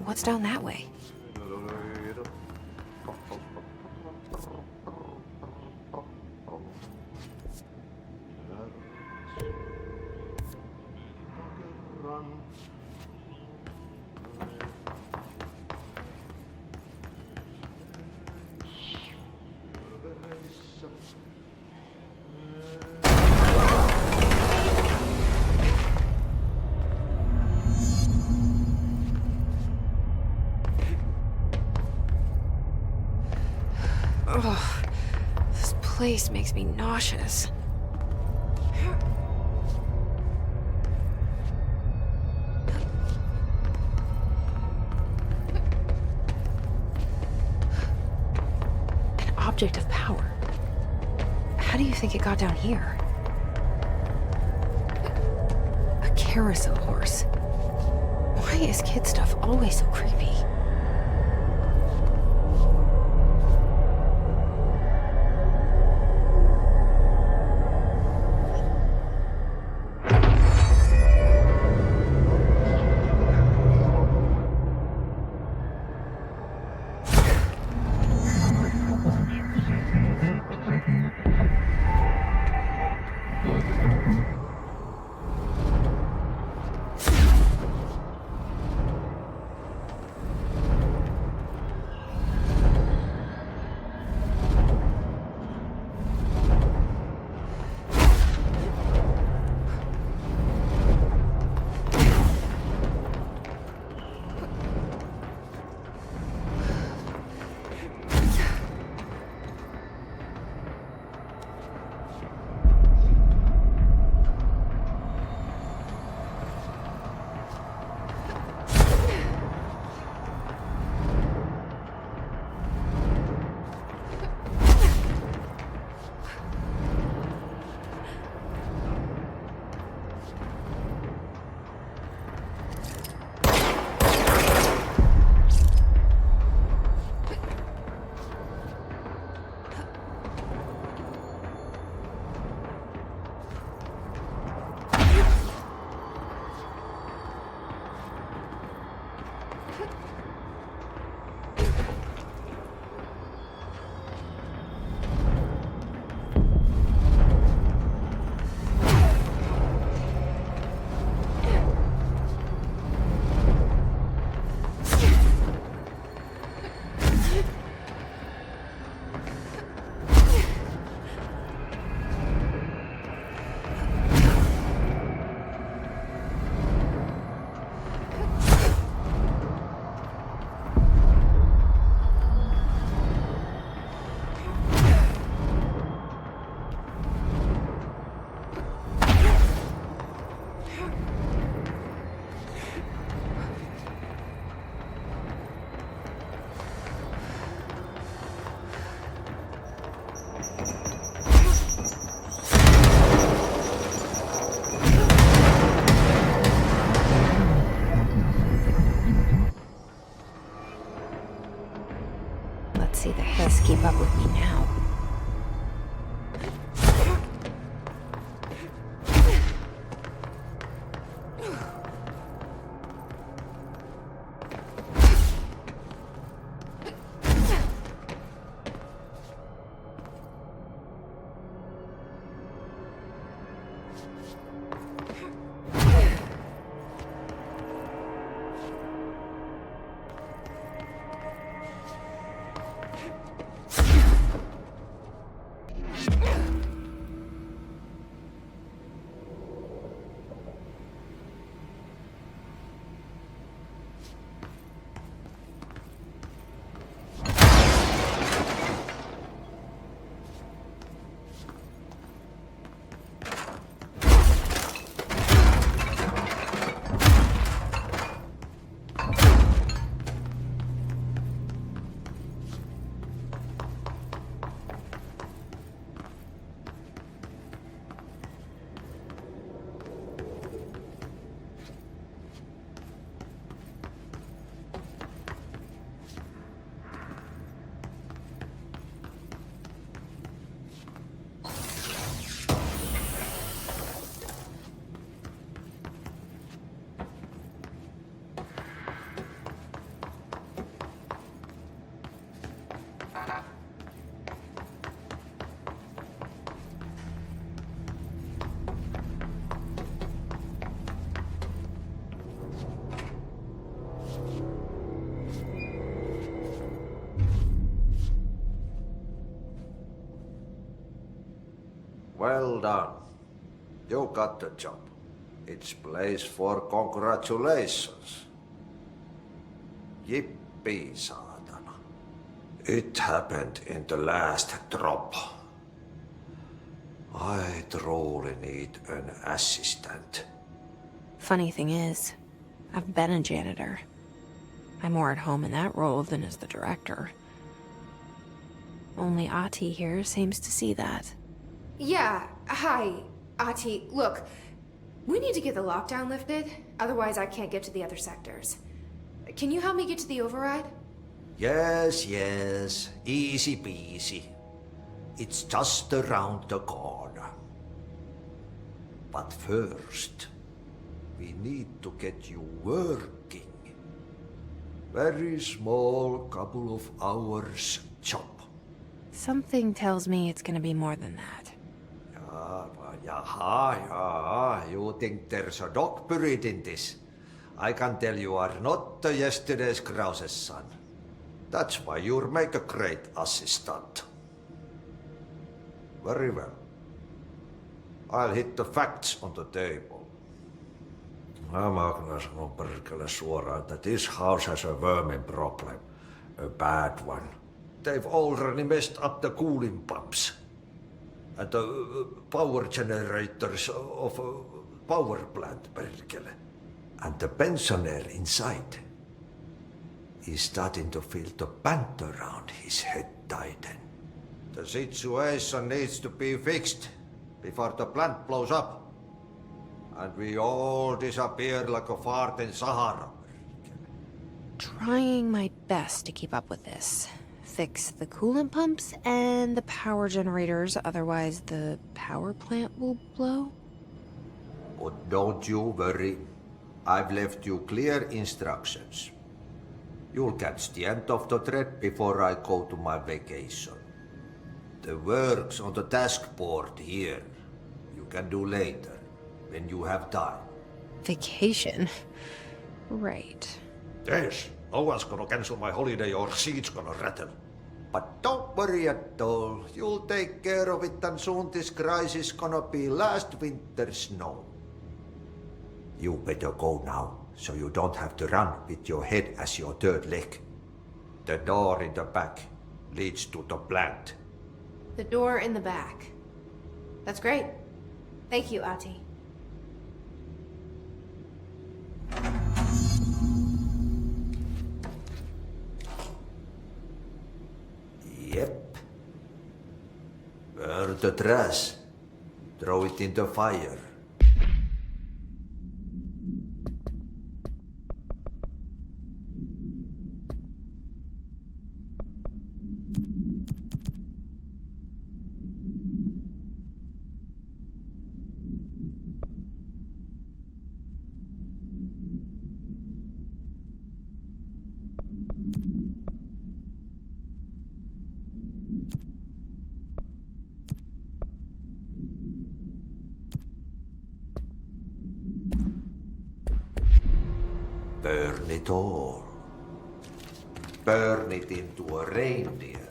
What's down that way? Ugh, this place makes me nauseous. An object of power. How do you think it got down here? A carousel horse. Why is kid stuff always so creepy? See the hiss keep up with me now. Well done. You got the job. It's place for congratulations. Yippee, saatana. It happened in the last drop. I truly need an assistant. Funny thing is, I've been a janitor. I'm more at home in that role than as the director. Only Ati here seems to see that. Yeah, hi, Ati. Look, we need to get the lockdown lifted, otherwise I can't get to the other sectors. Can you help me get to the override? Yes, yes. Easy peasy. It's just around the corner. But first, we need to get you working. Very small, couple of hours job. Something tells me it's gonna be more than that. Yaha, you think there's a dog buried in this? I can tell you are not yesterday's Krause's son. That's why you'll make a great assistant. Very well. I'll hit the facts on the table. Mä kyllä sanon perkele suoraan, että this house has a vermin problem. A bad one. They've already messed up the cooling pumps. And the power generators of a power plant, perkele. And the pensioner inside is starting to feel the band around his head tighten. The situation needs to be fixed before the plant blows up. And we all disappear like a fart in Sahara. Trying my best to keep up with this. Fix the coolant pumps and the power generators, otherwise the power plant will blow? But don't you worry. I've left you clear instructions. You'll catch the end of the thread before I go to my vacation. The work's on the task board here. You can do later, when you have time. Vacation? Right. Yes, no one's gonna cancel my holiday or seat's gonna rattle. But don't worry at all. You'll take care of it and soon this crisis gonna be last winter's snow. You better go now, so you don't have to run with your head as your third leg. The door in the back leads to the plant. The door in the back. That's great. Thank you, Ati. Yep. Burn the trash. Throw it in the fire. Burn it all. Burn it into a reindeer,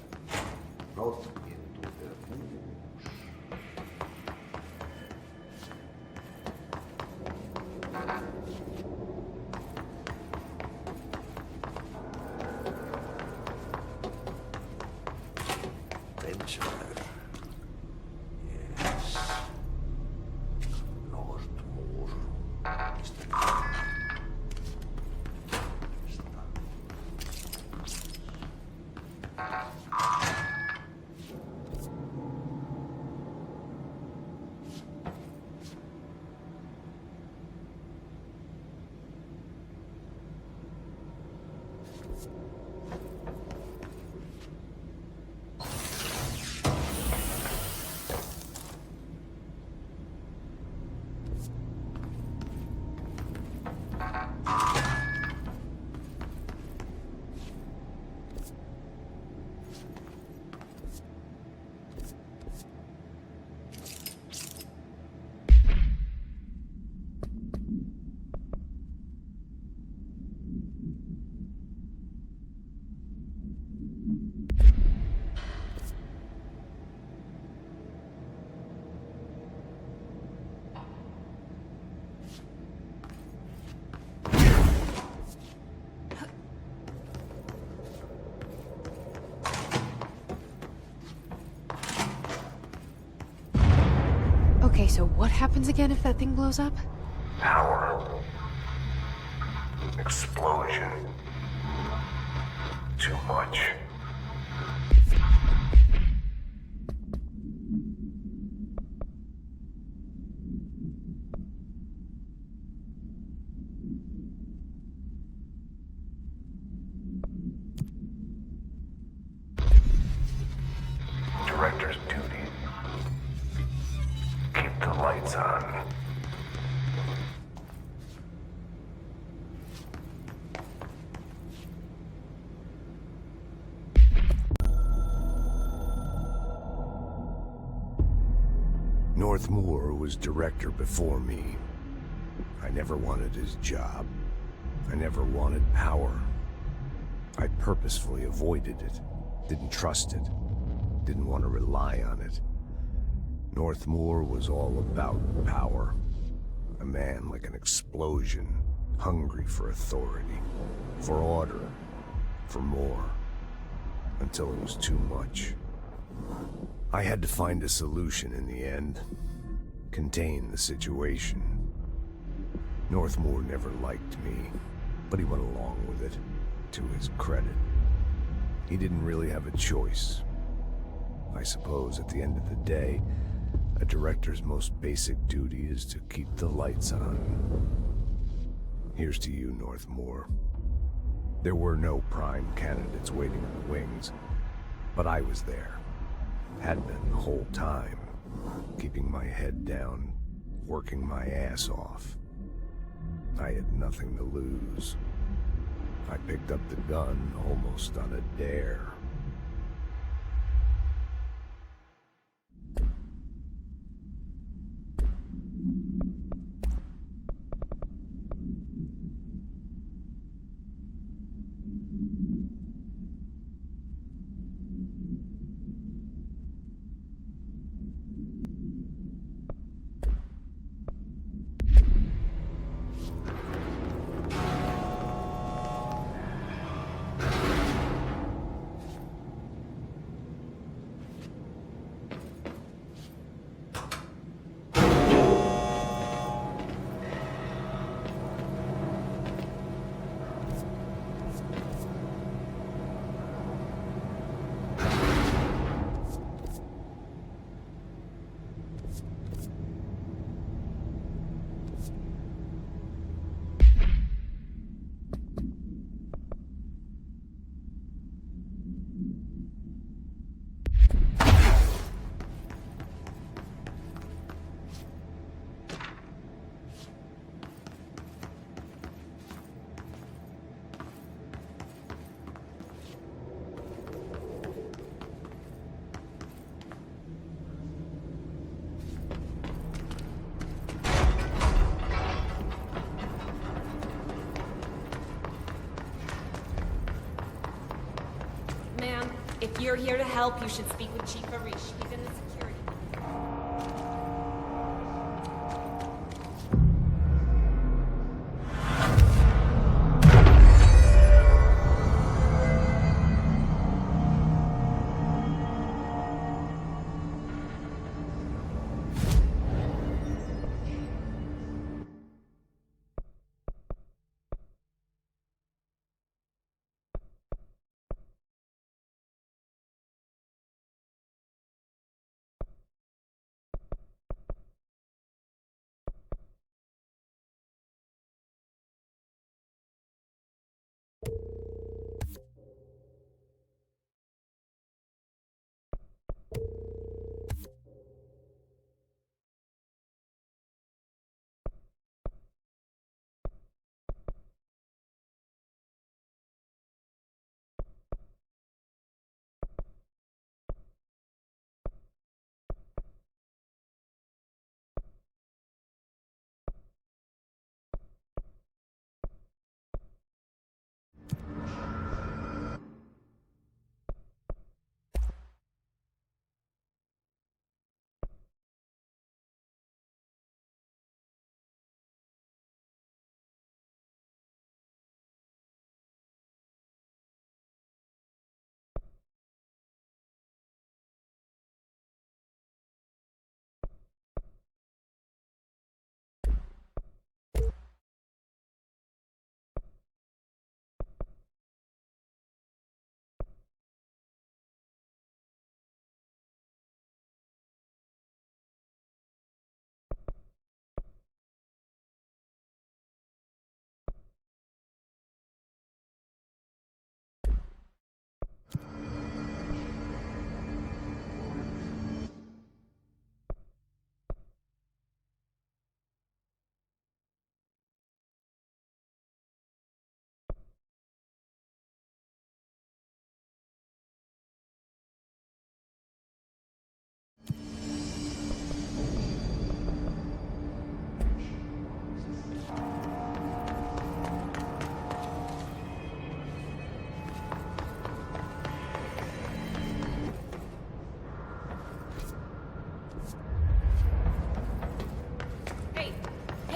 not into the moose. Pensioner. Yes. Northmoor. so what happens again if that thing blows up? Power. Explosion. Too much. Director's duty. Keep the lights on. Northmoor was director before me. I never wanted his job. I never wanted power. I purposefully avoided it, didn't trust it, didn't want to rely on it. Northmoor was all about power. A man like an explosion, hungry for authority, for order, for more, until it was too much. I had to find a solution in the end. Contain the situation. Northmoor never liked me, but he went along with it, to his credit. He didn't really have a choice. I suppose at the end of the day, a director's most basic duty is to keep the lights on. Here's to you, Northmoor. There were no prime candidates waiting in the wings, but I was there. Had been the whole time, keeping my head down, working my ass off. I had nothing to lose. I picked up the gun almost on a dare. Ma'am, if you're here to help, you should speak with Chief Arish. He's in the security.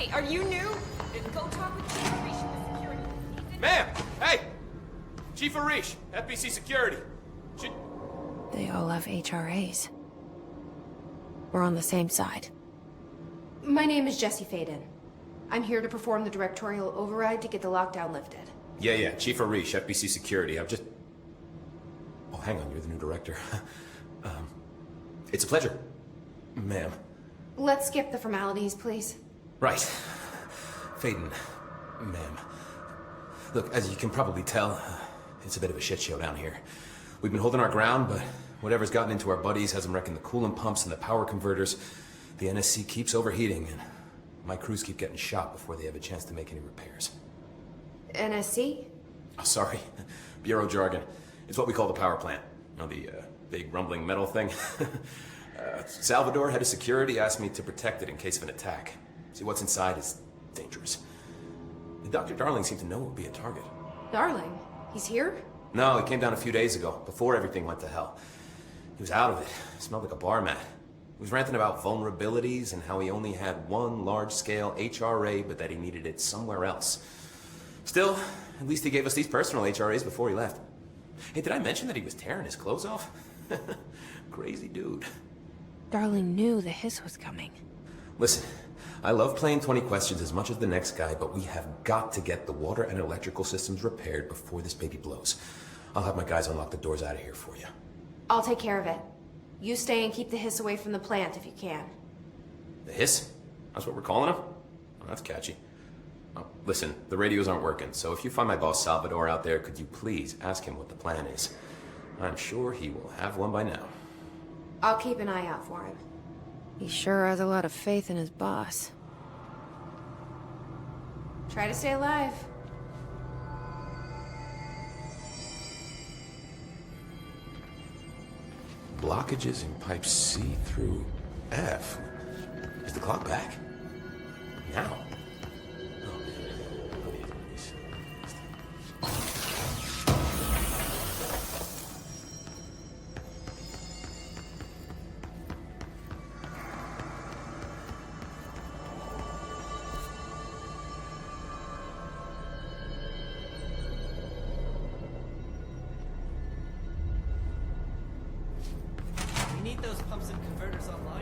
Hey, are you new? Go talk with Chief Arish in the security. Ma'am! Hey! Chief Arish, FBC Security. Should... They all have HRAs. We're on the same side. My name is Jesse Faden. I'm here to perform the directorial override to get the lockdown lifted. Yeah, Chief Arish, FBC Security. I've just... Oh, hang on, you're the new director. It's a pleasure, ma'am. Let's skip the formalities, please. Right. Faden, ma'am. Look, as you can probably tell, it's a bit of a shit show down here. We've been holding our ground, but whatever's gotten into our buddies has them wrecking the coolant pumps and the power converters. The NSC keeps overheating, and my crews keep getting shot before they have a chance to make any repairs. NSC? Oh, sorry. Bureau jargon. It's what we call the power plant. You know, the big rumbling metal thing? Salvador, head of security, asked me to protect it in case of an attack. See, what's inside is dangerous. Dr. Darling seemed to know it would be a target. Darling? He's here? No, he came down a few days ago, before everything went to hell. He was out of it. Smelled like a bar mat. He was ranting about vulnerabilities and how he only had one large-scale HRA, but that he needed it somewhere else. Still, at least he gave us these personal HRAs before he left. Hey, did I mention that he was tearing his clothes off? Crazy dude. Darling knew the hiss was coming. Listen, I love playing 20 questions as much as the next guy, but we have got to get the water and electrical systems repaired before this baby blows. I'll have my guys unlock the doors out of here for you. I'll take care of it. You stay and keep the hiss away from the plant if you can. The hiss? That's what we're calling him? Oh, that's catchy. Oh, listen, the radios aren't working, so if you find my boss Salvador out there, could you please ask him what the plan is? I'm sure he will have one by now. I'll keep an eye out for him. He sure has a lot of faith in his boss. Try to stay alive. Blockages in pipes C through F. Is the clock back? Now? We need those pumps and converters online.